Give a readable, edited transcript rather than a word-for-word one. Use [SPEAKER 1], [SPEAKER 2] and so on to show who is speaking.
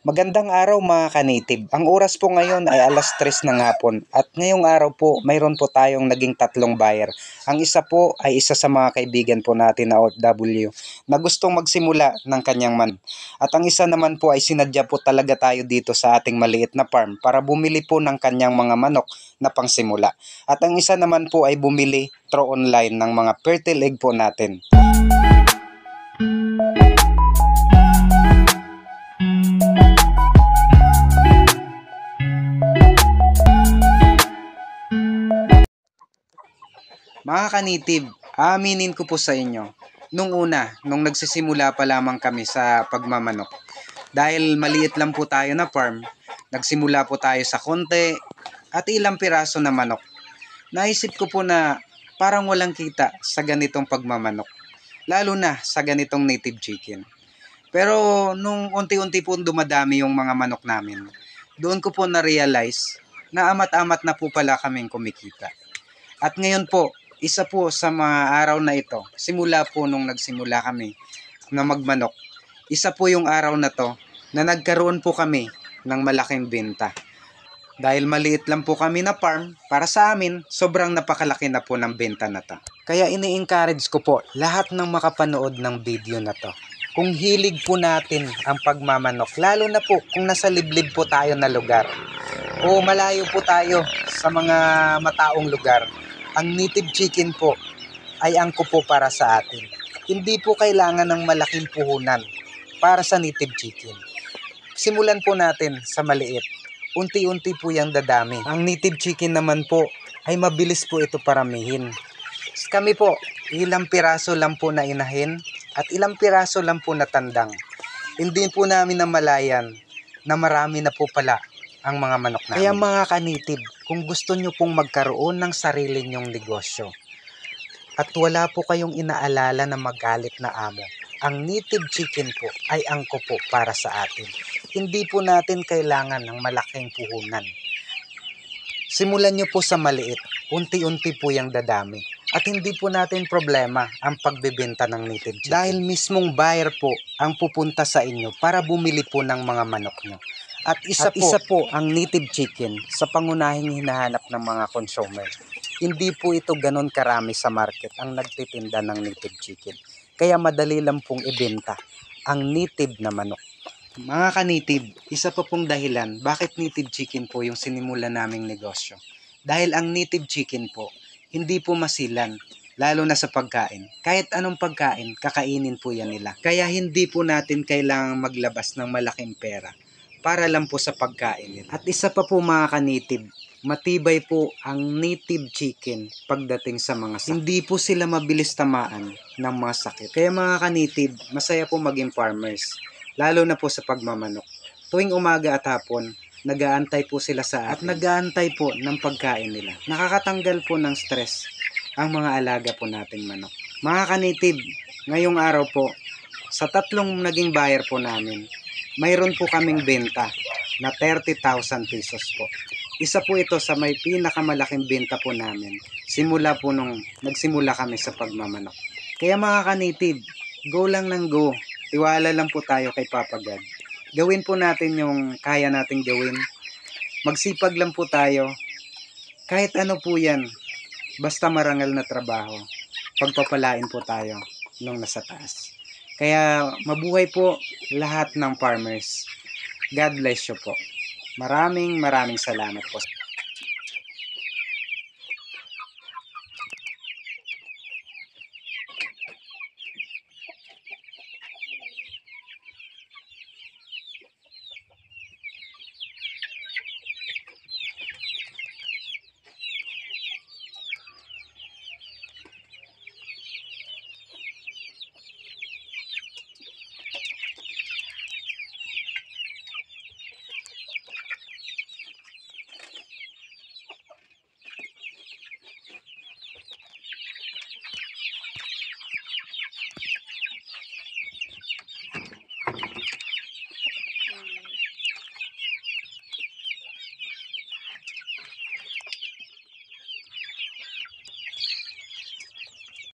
[SPEAKER 1] Magandang araw mga ka-native. Ang oras po ngayon ay 3:00 ng hapon at ngayong araw po mayroon po tayong naging tatlong buyer. Ang isa po ay isa sa mga kaibigan po natin na OFW na gustong magsimula ng kanyang At ang isa naman po ay sinadya po talaga tayo dito sa ating maliit na farm para bumili po ng kanyang mga manok na pangsimula. At ang isa naman po ay bumili through online ng mga fertile egg po natin. Mga ka-native, aaminin ko po sa inyo, nung nagsisimula pa lamang kami sa pagmamanok, dahil maliit lang po tayo na farm, nagsimula po tayo sa konti at ilang piraso na manok. Naisip ko po na parang walang kita sa ganitong pagmamanok, lalo na sa ganitong native chicken. Pero nung unti-unti po dumadami yung mga manok namin, doon ko po na-realize na amat-amat na po pala kaming kumikita. At ngayon po, isa po sa mga araw na ito, simula po nung nagsimula kami na magmanok, isa po yung araw na to na nagkaroon po kami ng malaking benta. Dahil maliit lang po kami na farm, para sa amin, sobrang napakalaki na po ng benta na to. Kaya ini-encourage ko po lahat ng makapanood ng video na to. Kung hilig po natin ang pagmamanok, lalo na po kung nasa liblib po tayo na lugar o malayo po tayo sa mga mataong lugar, ang native chicken po ay angkop po para sa atin. Hindi po kailangan ng malaking puhunan para sa native chicken. Simulan po natin sa maliit. Unti-unti po yung dadami. Ang native chicken naman po ay mabilis po ito paramihin. Kami po, ilang piraso lang po na inahin at ilang piraso lang po na tandang. Hindi po namin namalayan na marami na po pala ang mga manok namin. Kaya mga ka-native, kung gusto nyo pong magkaroon ng sarili nyong negosyo at wala po kayong inaalala na magalit na amo, ang native chicken po ay angkop po para sa atin. Hindi po natin kailangan ng malaking puhunan. Simulan nyo po sa maliit, unti-unti po yung dadami. At hindi po natin problema ang pagbebenta ng native chicken. Dahil mismong buyer po ang pupunta sa inyo para bumili po ng mga manok nyo. At isa po ang native chicken sa pangunahing hinahanap ng mga consumer. Hindi po ito ganon karami sa market ang nagtitinda ng native chicken. Kaya madali lang pong ibenta ang native na manok. Mga ka-native, isa pa pong dahilan bakit native chicken po yung sinimula naming negosyo. Dahil ang native chicken po, hindi po masilan, lalo na sa pagkain. Kahit anong pagkain, kakainin po yan nila. Kaya hindi po natin kailangang maglabas ng malaking pera para lang po sa pagkain nila. At isa pa po mga ka-native, matibay po ang native chicken pagdating sa mga sakit. Hindi po sila mabilis tamaan ng mga sakit. Kaya mga ka-native, masaya po maging farmers, lalo na po sa pagmamanok. Tuwing umaga at hapon, nag-aantay po sila sa atin at nag-aantay po ng pagkain nila. Nakakatanggal po ng stress ang mga alaga po nating manok. Mga ka-native, ngayong araw po, sa tatlong naging buyer po namin, mayroon po kaming benta na 30,000 pesos po. Isa po ito sa may pinakamalaking benta po namin simula po nung nagsimula kami sa pagmamanok. Kaya mga ka-native, go lang ng go. Tiwala lang po tayo kay Papa God. Gawin po natin yung kaya nating gawin. Magsipag lang po tayo. Kahit ano po yan, basta marangal na trabaho, pagpapalain po tayo nung nasa taas. Kaya mabuhay po lahat ng farmers. God bless you po. Maraming salamat po.